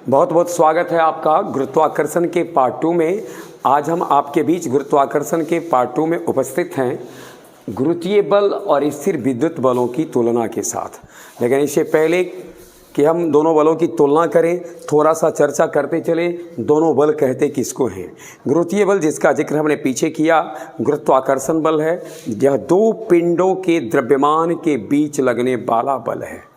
बहुत बहुत स्वागत है आपका गुरुत्वाकर्षण के पार्ट 2 में। आज हम आपके बीच गुरुत्वाकर्षण के पार्ट 2 में उपस्थित हैं गुरुत्वीय बल और स्थिर विद्युत बलों की तुलना के साथ। लेकिन इससे पहले कि हम दोनों बलों की तुलना करें, थोड़ा सा चर्चा करते चले दोनों बल कहते किसको हैं। गुरुत्वीय बल, जिसका जिक्र हमने पीछे किया, गुरुत्वाकर्षण बल है। यह दो पिंडों के द्रव्यमान के बीच लगने वाला बल है।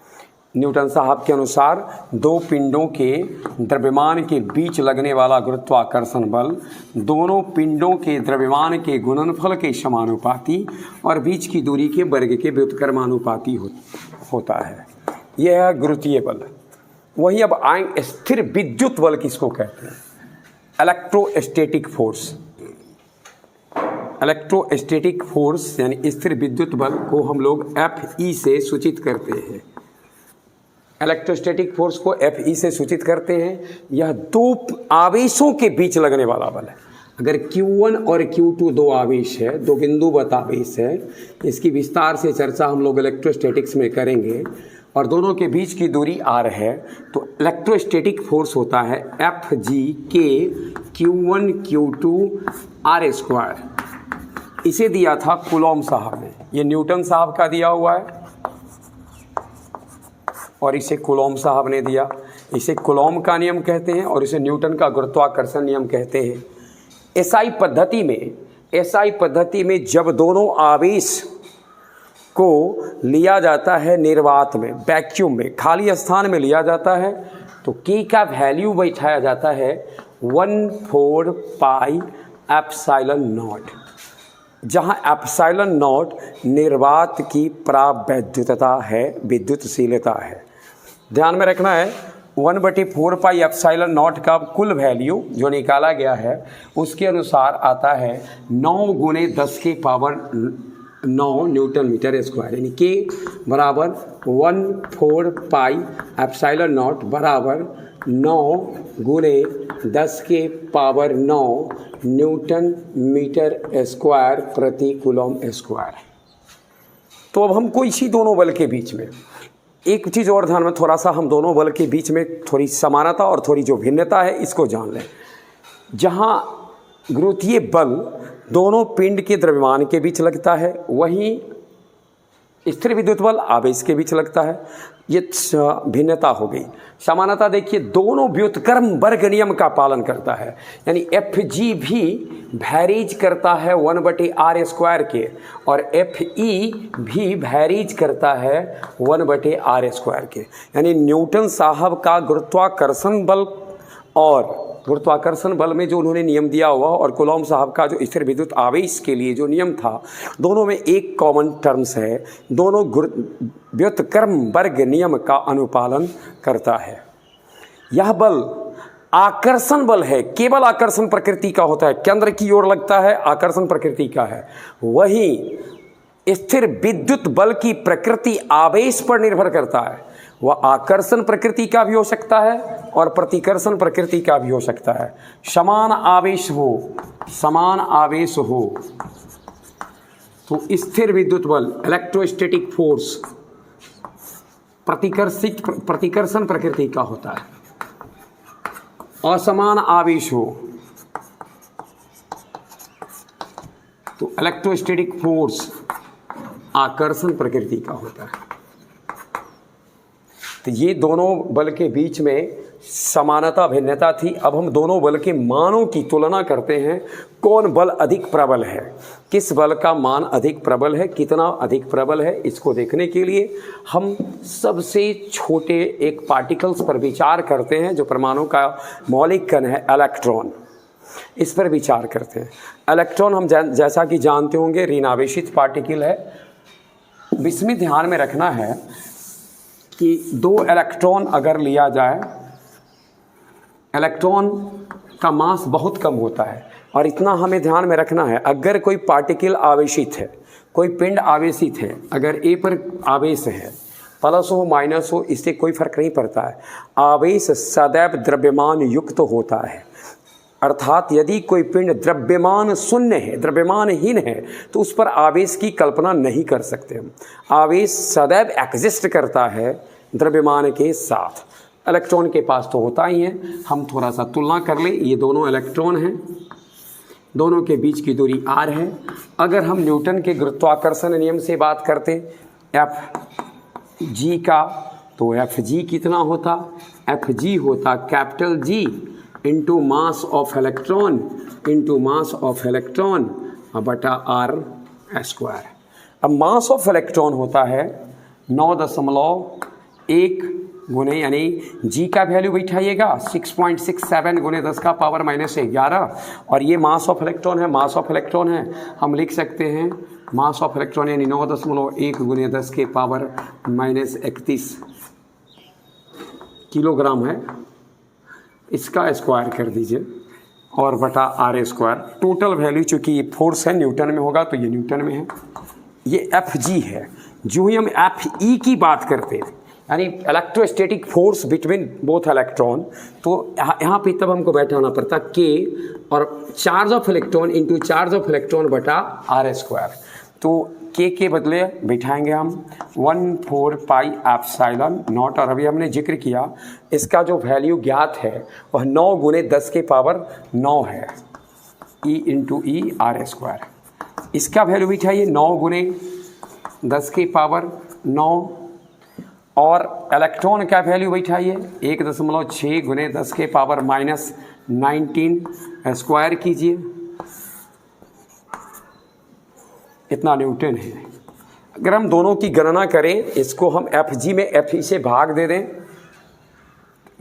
न्यूटन साहब के अनुसार दो पिंडों के द्रव्यमान के बीच लगने वाला गुरुत्वाकर्षण बल दोनों पिंडों के द्रव्यमान के गुणनफल के समानुपाती और बीच की दूरी के वर्ग के व्युत्क्रमानुपाती होता है। यह है गुरुत्वीय बल। वही अब आए स्थिर विद्युत बल किसको कहते हैं? Electrostatic force. इलेक्ट्रोस्टैटिक फोर्स यानी स्थिर विद्युत बल को हम लोग Fe से सूचित करते हैं। इलेक्ट्रोस्टैटिक फोर्स को Fe से सूचित करते हैं। यह दो आवेशों के बीच लगने वाला बल है। अगर Q1 और Q2 दो आवेश है, दो बिंदुवत आवेश है, इसकी विस्तार से चर्चा हम लोग इलेक्ट्रोस्टैटिक्स में करेंगे, और दोनों के बीच की दूरी r है, तो इलेक्ट्रोस्टैटिक फोर्स होता है Fg के Q1 Q2 r²। इसे दिया था कूलॉम साहब ने। ये न्यूटन साहब का दिया हुआ है और इसे कूलॉम साहब ने दिया। इसे कूलॉम का नियम कहते हैं और इसे न्यूटन का गुरुत्वाकर्षण नियम कहते हैं। एसआई पद्धति में जब दोनों आवेश को लिया जाता है निर्वात में, वैक्यूम में, खाली स्थान में लिया जाता है, तो के का वैल्यू बैठाया जाता है 1/4 पाई एप्सिलॉन नॉट, जहाँ एप्सिलॉन नॉट निर्वात की प्रावैद्युतता है, विद्युतशीलता है। ध्यान में रखना है 1/4 पाई एप्सिलॉन नॉट का कुल वैल्यू जो निकाला गया है उसके अनुसार आता है 9 × 10⁹ न्यूटन मीटर स्क्वायर, यानी के बराबर 1/4 पाई एप्सिलॉन नॉट बराबर 9 × 10⁹ न्यूटन मीटर स्क्वायर प्रति कूलॉम स्क्वायर। तो अब हमको इसी दोनों बल के बीच में एक चीज़ और ध्यान में, थोड़ा सा हम दोनों बल के बीच में थोड़ी समानता और थोड़ी जो भिन्नता है इसको जान लें। जहाँ गुरुत्वीय बल दोनों पिंड के द्रव्यमान के बीच लगता है, वहीं स्थिर विद्युत बल आवेश के बीच लगता है। ये भिन्नता हो गई। समानता देखिए, दोनों व्युत्क्रम वर्ग नियम का पालन करता है, यानी Fg भी वैरीज करता है 1/r² के, और Fe भी वैरीज करता है 1/r² के। यानी न्यूटन साहब का गुरुत्वाकर्षण बल और गुरुत्वाकर्षण बल में जो उन्होंने नियम दिया हुआ, और कूलॉम साहब का जो स्थिर विद्युत आवेश के लिए जो नियम था, दोनों में एक कॉमन टर्म्स है। दोनों व्युत्क्रम वर्ग नियम का अनुपालन करता है। यह बल आकर्षण बल है, केवल आकर्षण प्रकृति का होता है, केंद्र की ओर लगता है, आकर्षण प्रकृति का है। वहीं स्थिर विद्युत बल की प्रकृति आवेश पर निर्भर करता है। वह आकर्षण प्रकृति का भी हो सकता है और प्रतिकर्षण प्रकृति का भी हो सकता है। समान आवेश हो तो स्थिर विद्युत बल इलेक्ट्रोस्टैटिक फोर्स प्रतिकर्षण प्रकृति का होता है। असमान आवेश हो तो इलेक्ट्रोस्टैटिक फोर्स आकर्षण प्रकृति का होता है। तो ये दोनों बल के बीच में समानता भिन्नता थी। अब हम दोनों बल के मानों की तुलना करते हैं। कौन बल अधिक प्रबल है, किस बल का मान अधिक प्रबल है, कितना अधिक प्रबल है, इसको देखने के लिए हम सबसे छोटे एक पार्टिकल्स पर विचार करते हैं, जो परमाणु का मौलिक कण है, इलेक्ट्रॉन। इस पर विचार करते हैं। इलेक्ट्रॉन हम जैसा कि जानते होंगे ऋणावेशित पार्टिकल है। इसमें ध्यान में रखना है कि दो इलेक्ट्रॉन अगर लिया जाए, इलेक्ट्रॉन का मास बहुत कम होता है, और इतना हमें ध्यान में रखना है, अगर कोई पार्टिकल आवेशित है, कोई पिंड आवेशित है, अगर ए पर आवेश है, प्लस हो माइनस हो, इससे कोई फर्क नहीं पड़ता है, आवेश सदैव द्रव्यमान युक्त होता है। अर्थात यदि कोई पिंड द्रव्यमान शून्य है, द्रव्यमानहीन है, तो उस पर आवेश की कल्पना नहीं कर सकते हम। आवेश सदैव एग्जिस्ट करता है द्रव्यमान के साथ। इलेक्ट्रॉन के पास तो होता ही है। हम थोड़ा सा तुलना कर लें, ये दोनों इलेक्ट्रॉन हैं, दोनों के बीच की दूरी r है। अगर हम न्यूटन के गुरुत्वाकर्षण नियम से बात करते एफ जी का, तो एफ जी कितना होता, एफ जी होता capital G into mass of electron बटा आर स्क्वायर। अब मास ऑफ इलेक्ट्रॉन होता है 9.1 गुने, यानी जी का वैल्यू बैठाइएगा 6.67 गुने 10 का पावर -11, और ये मास ऑफ इलेक्ट्रॉन है, हम लिख सकते हैं मास ऑफ इलेक्ट्रॉन यानी 9.1 गुने 10 के पावर -31 किलोग्राम है। इसका स्क्वायर कर दीजिए और बटा आर स्क्वायर। टोटल वैल्यू चूँकि ये फोर्स है न्यूटन में होगा तो ये न्यूटन में है। ये एफ जी है। जो ही हम एफ ई की बात करते हैं यानी electrostatic force between both electron, तो यहाँ पे तब हमको बैठाना पड़ता के और charge of electron into charge of electron बटा आर स्क्वायर। तो के बदले बिठाएंगे हम 1/4 पाई एप्सिलॉन नॉट, और अभी हमने जिक्र किया इसका जो वैल्यू ज्ञात है वह 9 गुने 10 के पावर 9 है, E into E R square. इसका वैल्यू बिठाइए 9 गुने 10 के पावर 9, और इलेक्ट्रॉन का वैल्यू बैठाइए 1.6 गुने 10 के पावर -19 स्क्वायर कीजिए, इतना न्यूटन है। अगर हम दोनों की गणना करें, इसको हम एफ जी में एफ ई से भाग दे दें,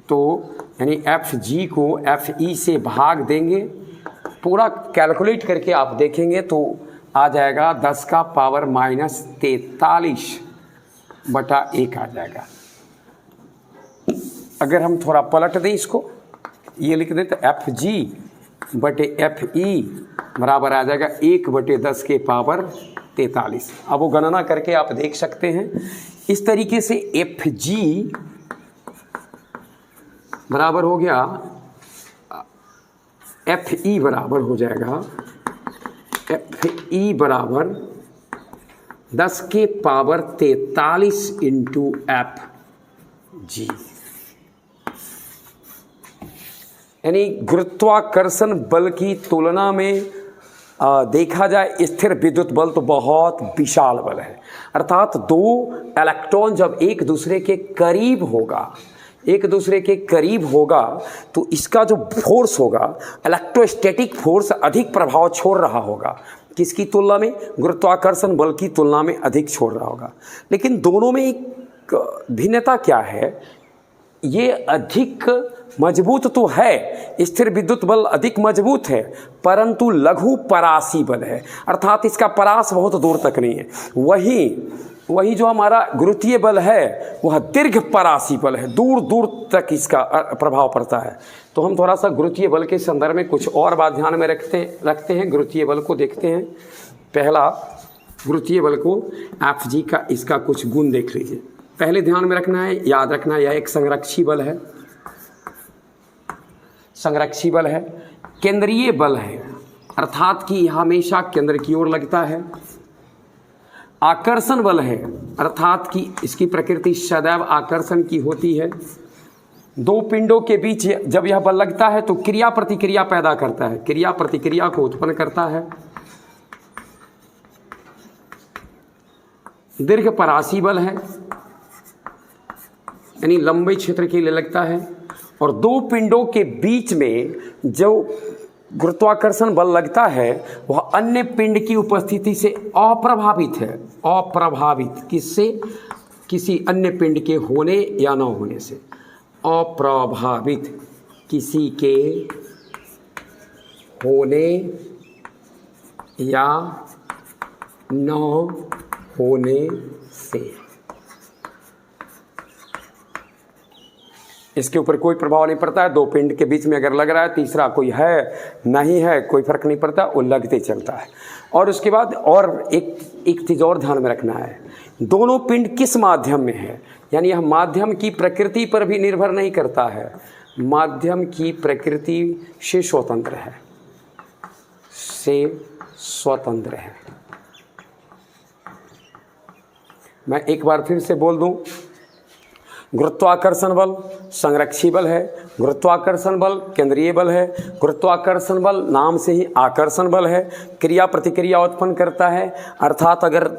तो यानी एफ जी को एफ ई से भाग देंगे, पूरा कैलकुलेट करके आप देखेंगे तो आ जाएगा 10 का पावर -43 बटा 1 आ जाएगा। अगर हम थोड़ा पलट दें इसको, ये लिख दें तो एफ जी बटे एफ ई बराबर आ जाएगा 1/10 के पावर 43। अब वो गणना करके आप देख सकते हैं। इस तरीके से एफ जी बराबर हो गया, एफ ई बराबर हो जाएगा, एफ ई बराबर 10 के पावर 43 इंटू एफ जी, यानी गुरुत्वाकर्षण बल की तुलना में देखा जाए स्थिर विद्युत बल तो बहुत विशाल बल है। अर्थात दो इलेक्ट्रॉन जब एक दूसरे के करीब होगा तो इसका जो फोर्स होगा, इलेक्ट्रोस्टैटिक फोर्स अधिक प्रभाव छोड़ रहा होगा। किसकी तुलना में? गुरुत्वाकर्षण बल की तुलना में अधिक छोड़ रहा होगा। लेकिन दोनों में एक भिन्नता क्या है, ये अधिक मजबूत तो है, स्थिर विद्युत बल अधिक मजबूत है, परंतु लघु परासी बल है, अर्थात इसका परास बहुत दूर तक नहीं है। वही जो हमारा गुरुत्वीय बल है वह दीर्घ परासी बल है, दूर दूर तक इसका प्रभाव पड़ता है। तो हम थोड़ा सा गुरुत्वीय बल के संदर्भ में कुछ और बात ध्यान में रखते हैं। गुरुत्वीय बल को देखते हैं। पहला गुरुत्वीय बल को एफ जी का इसका कुछ गुण देख लीजिए। पहले ध्यान में रखना है, याद रखना है, यह एक संरक्षी बल है, संरक्षी बल है, केंद्रीय बल है, अर्थात कि हमेशा केंद्र की ओर लगता है। आकर्षण बल है, अर्थात कि इसकी प्रकृति सदैव आकर्षण की होती है। दो पिंडों के बीच जब यह बल लगता है तो क्रिया प्रतिक्रिया पैदा करता है, क्रिया प्रतिक्रिया को उत्पन्न करता है। दीर्घ परासी बल है, यानी लंबे क्षेत्र के लिए लगता है। और दो पिंडों के बीच में जो गुरुत्वाकर्षण बल लगता है वह अन्य पिंड की उपस्थिति से अप्रभावित है। अप्रभावित किससे? किसी अन्य पिंड के होने या न होने से। अप्रभावित किसी के होने या न होने से, इसके ऊपर कोई प्रभाव नहीं पड़ता है। दो पिंड के बीच में अगर लग रहा है, तीसरा कोई है नहीं है, कोई फर्क नहीं पड़ता, वो लगते चलता है। और उसके बाद और एक चीज़ और ध्यान में रखना है, दोनों पिंड किस माध्यम में है, यानी यह माध्यम की प्रकृति पर भी निर्भर नहीं करता है, माध्यम की प्रकृति से स्वतंत्र है, मैं एक बार फिर से बोल दूं, गुरुत्वाकर्षण बल संरक्षी बल है, गुरुत्वाकर्षण बल केंद्रीय बल है, गुरुत्वाकर्षण बल नाम से ही आकर्षण बल है, क्रिया प्रतिक्रिया उत्पन्न करता है। अर्थात अगर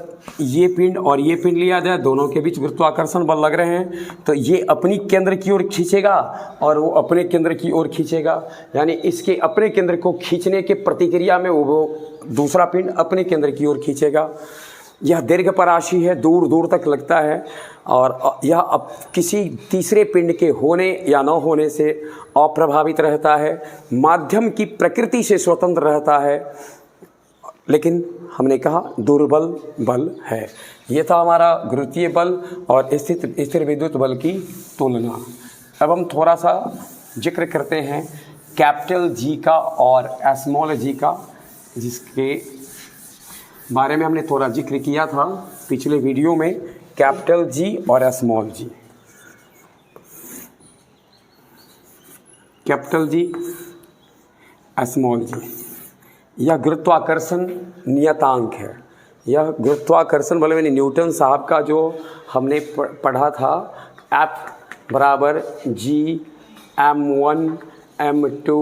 ये पिंड और ये पिंड लिया जाए, दोनों के बीच गुरुत्वाकर्षण बल लग रहे हैं तो ये अपनी केंद्र की ओर खींचेगा और वो अपने केंद्र की ओर खींचेगा, यानी इसके अपने केंद्र को खींचने के प्रतिक्रिया में वो दूसरा पिंड अपने केंद्र की ओर खींचेगा। यह दीर्घ पराशी है, दूर दूर तक लगता है और यह अब किसी तीसरे पिंड के होने या न होने से अप्रभावित रहता है, माध्यम की प्रकृति से स्वतंत्र रहता है, लेकिन हमने कहा दुर्बल बल है। ये था हमारा गुरुत्वीय बल और स्थिर विद्युत बल की तुलना। अब हम थोड़ा सा जिक्र करते हैं कैपिटल जी का और स्मॉल जी का, जिसके बारे में हमने थोड़ा जिक्र किया था पिछले वीडियो में। कैपिटल जी और स्मॉल जी, कैपिटल जी स्मॉल जी, यह गुरुत्वाकर्षण नियतांक है। यह गुरुत्वाकर्षण बल यानी न्यूटन साहब का जो हमने पढ़ा था, F बराबर G(m1 m2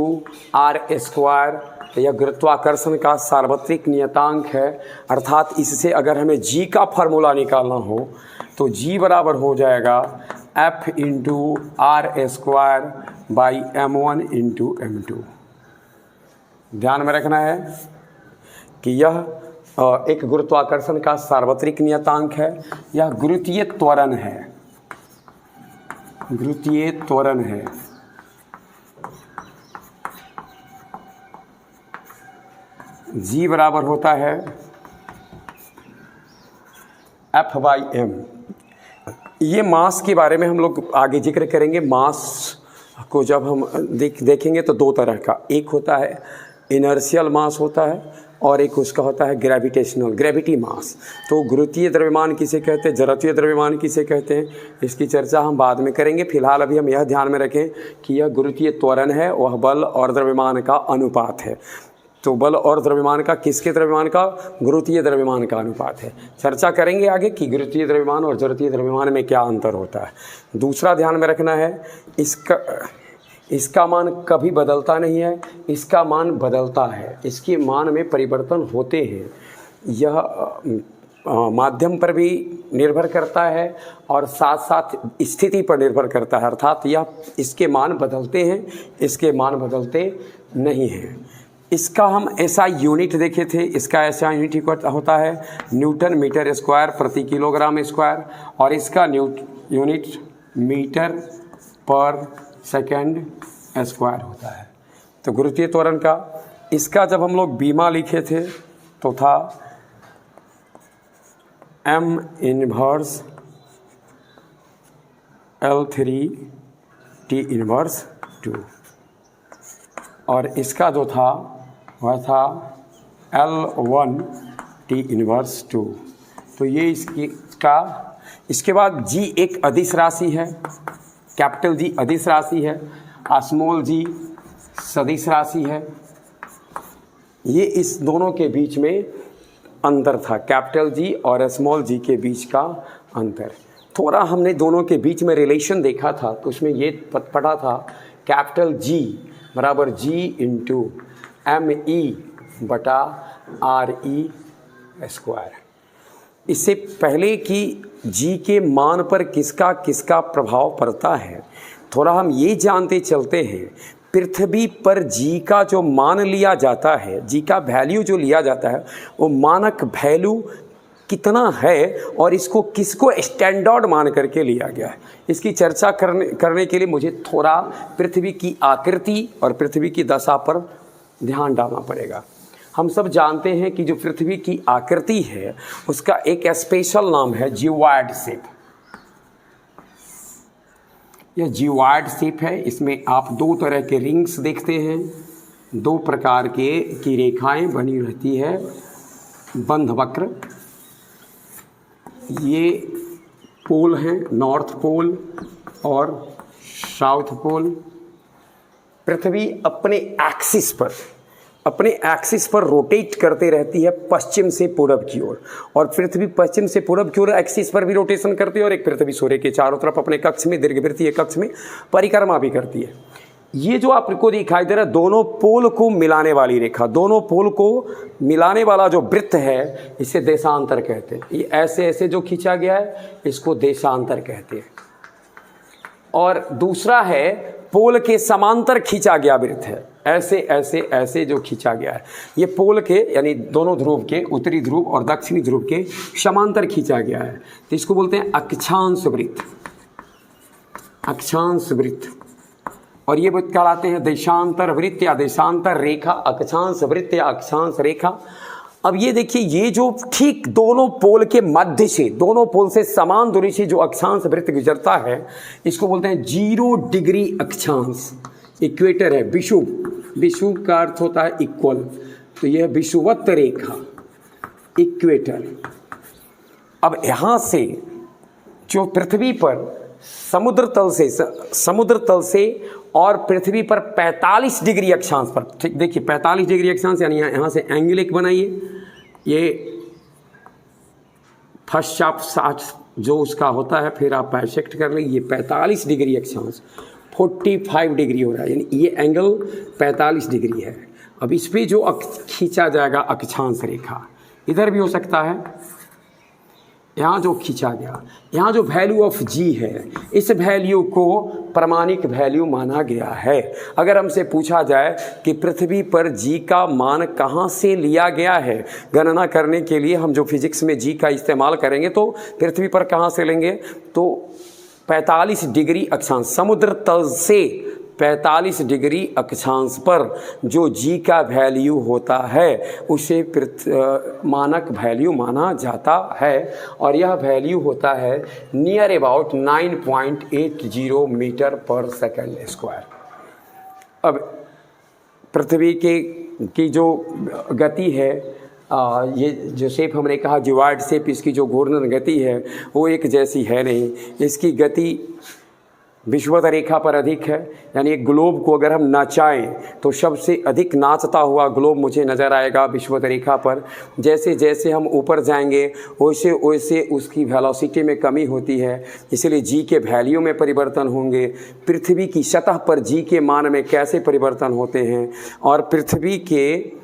r²), तो यह गुरुत्वाकर्षण का सार्वत्रिक नियतांक है। अर्थात इससे अगर हमें G का फार्मूला निकालना हो तो G बराबर हो जाएगा F into r² by m1 into m2। ध्यान में रखना है कि यह एक गुरुत्वाकर्षण का सार्वत्रिक नियतांक है। यह गुरुत्वीय त्वरण है, गुरुत्वीय त्वरण है। G बराबर होता है F बाई m। ये मास के बारे में हम लोग आगे जिक्र करेंगे। मास को जब हम देखेंगे तो दो तरह का, एक होता है इनर्शियल मास होता है और एक उसका होता है ग्रेविटेशनल, ग्रेविटी मास। तो गुरुत्वीय द्रव्यमान किसे कहते हैं, जड़त्वीय द्रव्यमान किसे कहते हैं, इसकी चर्चा हम बाद में करेंगे। फिलहाल अभी हम यह ध्यान में रखें कि यह गुरुत्वीय त्वरण है, वह बल और द्रव्यमान का अनुपात है। तो बल और द्रव्यमान का, किसके द्रव्यमान का, गुरुत्वीय द्रव्यमान का अनुपात है। चर्चा करेंगे आगे कि गुरुत्वीय द्रव्यमान और जड़त्वीय द्रव्यमान में क्या अंतर होता है। दूसरा ध्यान में रखना है, इसका मान कभी बदलता नहीं है, इसका मान बदलता है, इसके मान में परिवर्तन होते हैं। यह माध्यम पर भी निर्भर करता है और साथ साथ स्थिति पर निर्भर करता है। अर्थात यह इसके मान बदलते हैं, इसके मान बदलते नहीं हैं। इसका हम ऐसा यूनिट देखे थे, इसका ऐसा यूनिट होता है न्यूटन मीटर स्क्वायर प्रति किलोग्राम स्क्वायर, और इसका यूनिट मीटर पर सेकंड स्क्वायर होता है। तो गुरुत्वीय त्वरण का, इसका जब हम लोग बीमा लिखे थे तो था m inverse L3 T inverse 2, और इसका जो था वह था L1 T इनवर्स 2। तो ये इसके बाद G एक अदिश राशि है, कैपिटल G अदिश राशि है, स्मॉल g सदिश राशि है। ये इस दोनों के बीच में अंतर था, कैपिटल G और स्मॉल g के बीच का अंतर। थोड़ा हमने दोनों के बीच में रिलेशन देखा था, तो उसमें ये पढ़ा था कैपिटल G बराबर G इंटू ME बटा RE स्क्वायर। इससे पहले कि G के मान पर किसका किसका प्रभाव पड़ता है, थोड़ा हम ये जानते चलते हैं। पृथ्वी पर G का जो मान लिया जाता है, G का वैल्यू जो लिया जाता है, वो मानक वैल्यू कितना है और इसको किसको स्टैंडर्ड मान करके लिया गया है, इसकी चर्चा करने के लिए मुझे थोड़ा पृथ्वी की आकृति और पृथ्वी की दशा पर ध्यान डालना पड़ेगा। हम सब जानते हैं कि जो पृथ्वी की आकृति है उसका एक स्पेशल नाम है जियोइड शेप। यह जियोइड शेप है, इसमें आप दो तरह के रिंग्स देखते हैं, दो प्रकार की रेखाएं बनी रहती है, बंध वक्र। ये पोल हैं, नॉर्थ पोल और साउथ पोल। पृथ्वी अपने एक्सिस पर अपने एक्सिस पर रोटेट करते रहती है पश्चिम से पूरब की ओर, और पृथ्वी पश्चिम से पूरब की ओर एक्सिस पर भी रोटेशन करती है, और एक पृथ्वी सूर्य के चारों तरफ अपने कक्ष में, दीर्घवृत्तीय कक्ष में परिक्रमा भी करती है। ये जो आपको दिखाई दे रहा है दोनों पोल को मिलाने वाली रेखा, दोनों पोल को मिलाने वाला जो वृत्त है इसे देशांतर कहते हैं। ये ऐसे ऐसे जो खींचा गया है इसको देशांतर कहते हैं। और दूसरा है पोल के समांतर खींचा गया वृत्त है, ऐसे ऐसे ऐसे जो खींचा गया है ये पोल के यानी दोनों ध्रुव के, उत्तरी ध्रुव और दक्षिणी ध्रुव के समांतर खींचा गया है, तो इसको बोलते हैं अक्षांश वृत्त, अक्षांश वृत्त। और ये वृत्त कहलाते हैं देशांतर वृत्त या देशांतर रेखा, अक्षांश वृत्त या अक्षांश रेखा। अब ये देखिए, ये जो ठीक दोनों पोल के मध्य से, दोनों पोल से समान दूरी से जो अक्षांश वृत्त गुजरता है इसको बोलते हैं 0 डिग्री अक्षांश, इक्वेटर है, विषुव, विषुव का अर्थ होता है इक्वल, तो यह विषुवत रेखा, इक्वेटर। अब यहाँ से जो पृथ्वी पर समुद्र तल से और पृथ्वी पर 45 डिग्री अक्षांश पर, ठीक देखिए 45 डिग्री अक्षांश यानी यहाँ से एंगल एक बनाइए, ये फर्स्ट चाप 60 जो उसका होता है, फिर आप बाइसेक्ट कर लें, ये 45 डिग्री अक्षांश 45 डिग्री हो रहा है, यानी ये एंगल 45 डिग्री है। अब इस पर जो खींचा जाएगा अक्षांश रेखा, इधर भी हो सकता है, यहाँ जो खींचा गया, यहाँ जो वैल्यू ऑफ जी है इस वैल्यू को प्रामाणिक वैल्यू माना गया है। अगर हमसे पूछा जाए कि पृथ्वी पर जी का मान कहाँ से लिया गया है, गणना करने के लिए हम जो फिजिक्स में जी का इस्तेमाल करेंगे तो पृथ्वी पर कहाँ से लेंगे, तो 45 डिग्री अक्षांश, समुद्र तल से 45 डिग्री अक्षांश पर जो जी का वैल्यू होता है उसे मानक वैल्यू माना जाता है, और यह वैल्यू होता है नियर अबाउट 9.80 मीटर पर सेकंड स्क्वायर। अब पृथ्वी की जो गति है, ये जो शेप हमने कहा डिवाइड शेप, इसकी जो घूर्णन गति है वो एक जैसी है नहीं, इसकी गति विषुवत रेखा पर अधिक है। यानी एक ग्लोब को अगर हम नाचाएं तो सबसे अधिक नाचता हुआ ग्लोब मुझे नज़र आएगा विषुवत रेखा पर। जैसे जैसे हम ऊपर जाएंगे वैसे वैसे उसकी वेलोसिटी में कमी होती है, इसलिए जी के वैल्यू में परिवर्तन होंगे। पृथ्वी की सतह पर जी के मान में कैसे परिवर्तन होते हैं, और पृथ्वी के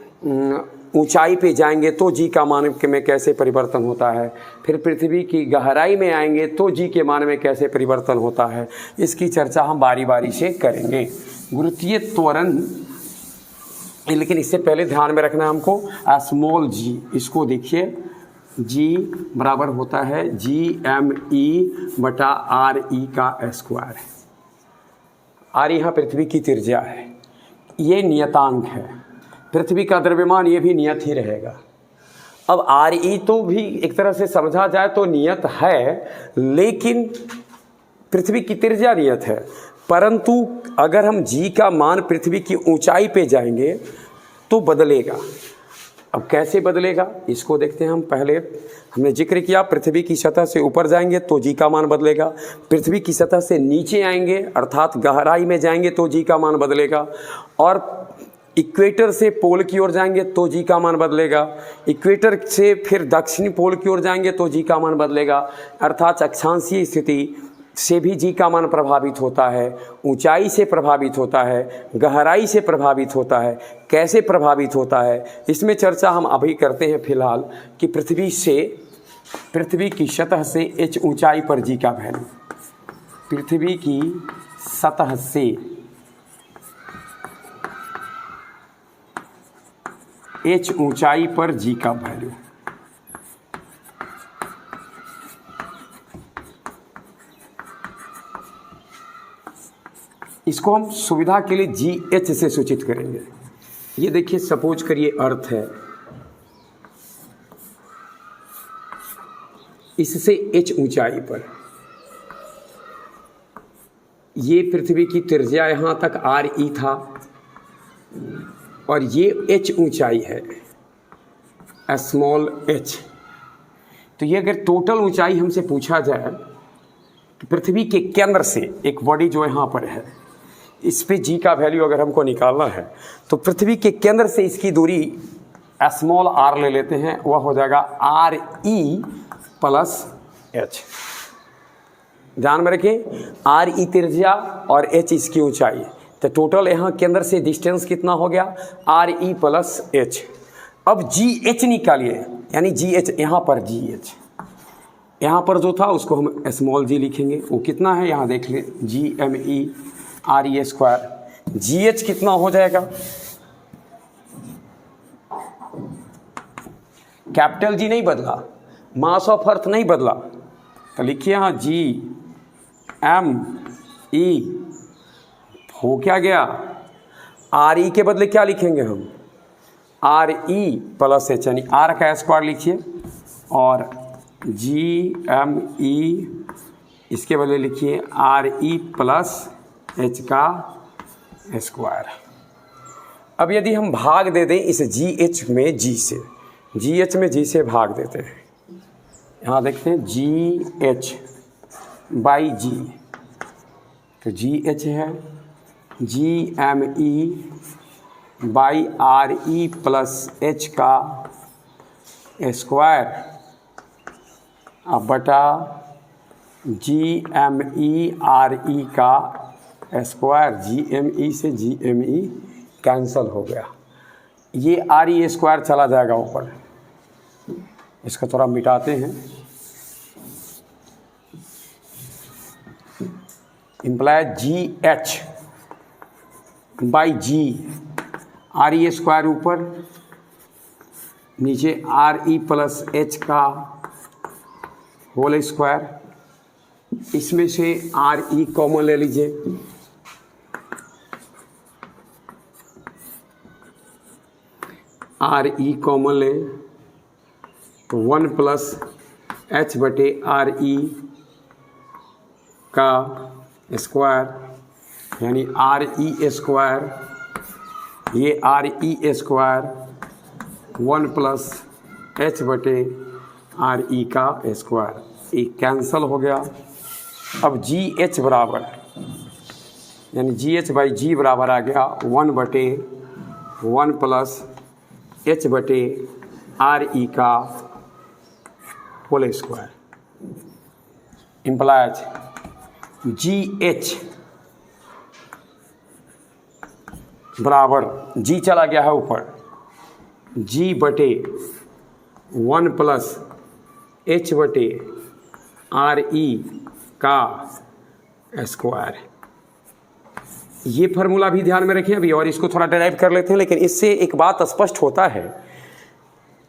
ऊंचाई पे जाएंगे तो जी का मान में कैसे परिवर्तन होता है, फिर पृथ्वी की गहराई में आएंगे तो जी के मान में कैसे परिवर्तन होता है, इसकी चर्चा हम बारी बारी से करेंगे। गुरुत्वीय त्वरण, लेकिन इससे पहले ध्यान में रखना है हमको स्मॉल जी, इसको देखिए जी बराबर होता है GME बटा RE का स्क्वायर। आर यहाँ पृथ्वी की त्रिज्या है, ये नियतांक है, पृथ्वी का द्रव्यमान ये भी नियत ही रहेगा। अब RE तो भी एक तरह से समझा जाए तो नियत है, लेकिन पृथ्वी की त्रिज्या नियत है, परंतु अगर हम जी का मान पृथ्वी की ऊंचाई पे जाएंगे तो बदलेगा। अब कैसे बदलेगा इसको देखते हैं हम। पहले हमने जिक्र किया पृथ्वी की सतह से ऊपर जाएंगे तो जी का मान बदलेगा, पृथ्वी की सतह से नीचे आएंगे अर्थात गहराई में जाएंगे तो जी का मान बदलेगा, और इक्वेटर से पोल की ओर जाएंगे तो जी का मान बदलेगा, इक्वेटर से फिर दक्षिणी पोल की ओर जाएंगे तो जी का मान बदलेगा। अर्थात अक्षांशीय स्थिति से भी जी का मान प्रभावित होता है, ऊंचाई से प्रभावित होता है, गहराई से प्रभावित होता है। कैसे प्रभावित होता है इसमें चर्चा हम अभी करते हैं फिलहाल, कि पृथ्वी की सतह से h ऊंचाई पर जी का वैल्यू, पृथ्वी की सतह से h ऊंचाई पर जी का वैल्यू। इसको हम सुविधा के लिए GH से सूचित करेंगे। ये देखिए सपोज करिए अर्थ है, इससे h ऊंचाई पर, ये पृथ्वी की त्रिज्या यहाँ तक RE था और ये h ऊंचाई है, स्मॉल h। तो ये अगर टोटल ऊंचाई हमसे पूछा जाए कि पृथ्वी के केंद्र से एक बॉडी जो यहाँ पर है, इस पे जी का वैल्यू अगर हमको निकालना है तो पृथ्वी के केंद्र से इसकी दूरी स्मॉल आर ले लेते हैं, वह हो जाएगा आर ई प्लस एच। ध्यान में रखें, आर ई त्रिज्या और एच इसकी ऊंचाई, तो टोटल यहाँ केंद्र से डिस्टेंस कितना हो गया, आर ई प्लस एच। अब जी एच निकालिए, यानी जी एच, यहाँ पर जी एच, यहाँ पर जो था उसको हम स्मॉल जी लिखेंगे, वो कितना है यहाँ देख ले, G M E R E square. G H कितना हो जाएगा, कैपिटल जी नहीं बदला, मास ऑफ अर्थ नहीं बदला, तो लिखिए यहाँ जी एम ई हो क्या गया, आर ई के बदले क्या लिखेंगे हम, आर ई प्लस एच, यानी आर का स्क्वायर लिखिए, और जी एम ई इसके बदले लिखिए आर ई प्लस एच का स्क्वायर। अब यदि हम भाग दे दें इस जी एच में जी से, जी एच में जी से भाग देते हैं, यहाँ देखते हैं जी एच बाई जी, तो जी एच है G M E by R E plus H का स्क्वायर, अब बटा जी एम ई आर ई का स्क्वायर। जी एम ई से जी एम ई कैंसल हो गया, ये आर ई स्क्वायर चला जाएगा ऊपर, इसको थोड़ा मिटाते हैं, imply G H by G, R E square ऊपर, नीचे आर ई प्लस एच का होल स्क्वायर, इसमें से आर ई कॉमन ले लीजिए, आर ई कॉमन लें तो 1 प्लस एच बटे आर ई का स्क्वायर, यानी आर ई स्क्वायर, ये are E square 1 plus H बटे आर ई का स्क्वायर, ये कैंसल हो गया। अब जी एच बराबर, यानी जी एच बाई जी बराबर आ गया 1 बटे 1 प्लस एच बटे आर ई का whole square, implies G H बराबर, जी चला गया है ऊपर, जी बटे 1 प्लस एच बटे आर ई का स्क्वायर। ये फार्मूला भी ध्यान में रखें अभी, और इसको थोड़ा डेराइव कर लेते हैं, लेकिन इससे एक बात स्पष्ट होता है,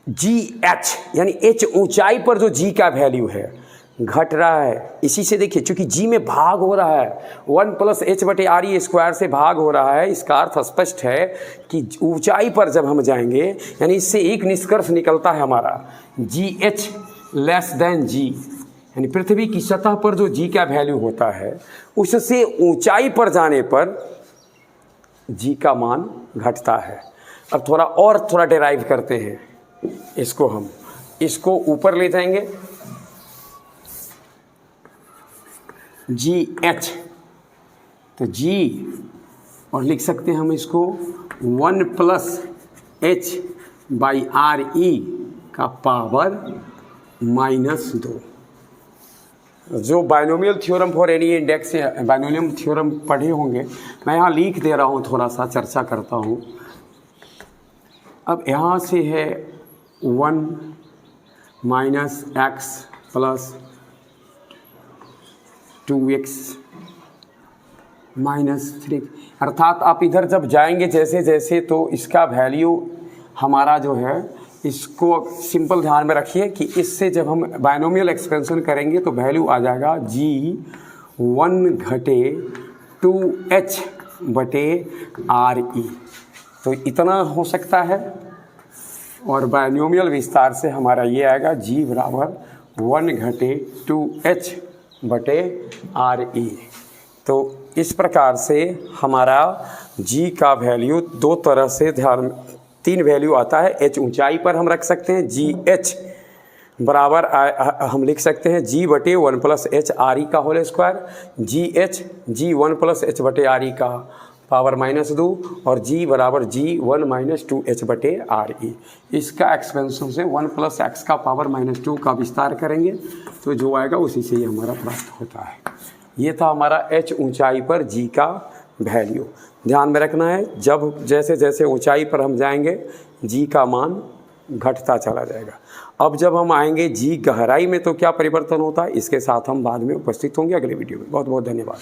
जी एच यानी एच ऊंचाई पर जो जी का वैल्यू है घट रहा है, इसी से देखिए चूंकि जी में भाग हो रहा है, 1 प्लस एच बटे आर ई स्क्वायर से भाग हो रहा है, इसका अर्थ स्पष्ट है कि ऊंचाई पर जब हम जाएंगे, यानी इससे एक निष्कर्ष निकलता है हमारा, जी एच लेस देन जी, यानी पृथ्वी की सतह पर जो जी का वैल्यू होता है उससे ऊंचाई पर जाने पर जी का मान घटता है। अब थोड़ा डेराइव करते हैं इसको, हम इसको ऊपर ले जाएंगे, जी एच, तो जी और लिख सकते हैं हम इसको 1 plus H by R E का पावर -2। जो binomial theorem for any index, binomial theorem पढ़े होंगे, मैं यहाँ लिख दे रहा हूँ, थोड़ा सा चर्चा करता हूँ। अब यहाँ से है 1 minus x plus 2x minus 3, अर्थात आप इधर जब जाएंगे जैसे जैसे तो इसका वैल्यू हमारा जो है, इसको सिंपल ध्यान में रखिए कि इससे जब हम बाइनोमियल एक्सपेंशन करेंगे तो वैल्यू आ जाएगा जी 1 घटे 2h बटे आर ई, तो इतना हो सकता है। और बाइनोमियल विस्तार से हमारा ये आएगा जी बराबर 1 घटे 2h बटे आर ई। तो इस प्रकार से हमारा जी का वैल्यू दो तरह से 3 वैल्यू आता है। एच ऊंचाई पर हम रख सकते हैं जी एच बराबर हम लिख सकते हैं जी बटे 1 प्लस एच आर ई का होल स्क्वायर, जी 1 प्लस एच बटे आर ई का पावर -2 और जी बराबर जी 1 माइनस 2 एच बटे आर ई। इसका एक्सपेंशन से 1 प्लस एक्स का पावर -2 का विस्तार करेंगे तो जो आएगा उसी से ही हमारा प्राप्त होता है। ये था हमारा एच ऊंचाई पर जी का वैल्यू। ध्यान में रखना है, जब जैसे जैसे ऊंचाई पर हम जाएंगे जी का मान घटता चला जाएगा। अब जब हम आएंगे जी गहराई में तो क्या परिवर्तन होता है, इसके साथ हम बाद में उपस्थित होंगे अगले वीडियो में। बहुत बहुत धन्यवाद।